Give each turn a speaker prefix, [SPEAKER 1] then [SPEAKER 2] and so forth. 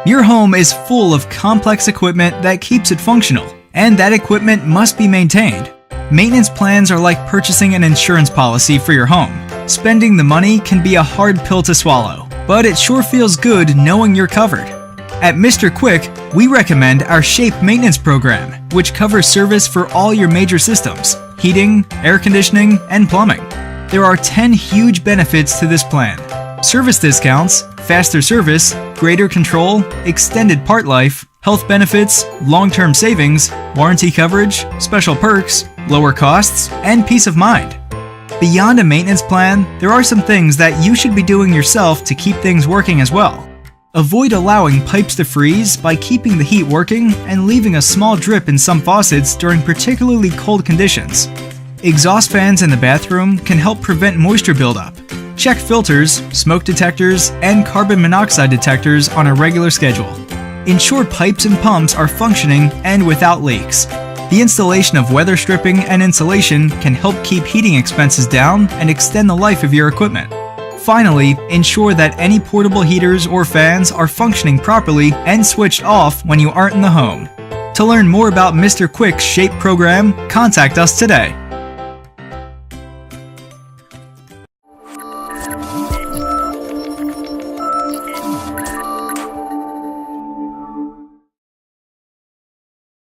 [SPEAKER 1] Your home is full of complex equipment that keeps it functional, and that equipment must be maintained. Maintenance plans are like purchasing an insurance policy for your home. Spending the money can be a hard pill to swallow, but it sure feels good knowing you're covered. At Mister Quik, we recommend our Shape Maintenance Program, which covers service for all your major systems: heating, air conditioning, and plumbing. There are 10 huge benefits to this plan: service discounts, faster service, greater control, extended part life, health benefits, long-term savings, warranty coverage, special perks, lower costs, and peace of mind. Beyond a maintenance plan, there are some things that you should be doing yourself to keep things working as well. Avoid allowing pipes to freeze by keeping the heat working and leaving a small drip in some faucets during particularly cold conditions. Exhaust fans in the bathroom can help prevent moisture buildup. Check filters, smoke detectors, and carbon monoxide detectors on a regular schedule. Ensure pipes and pumps are functioning and without leaks. The installation of weather stripping and insulation can help keep heating expenses down and extend the life of your equipment. Finally, ensure that any portable heaters or fans are functioning properly and switched off when you aren't in the home. To learn more about Mister Quik's Shape program, contact us today.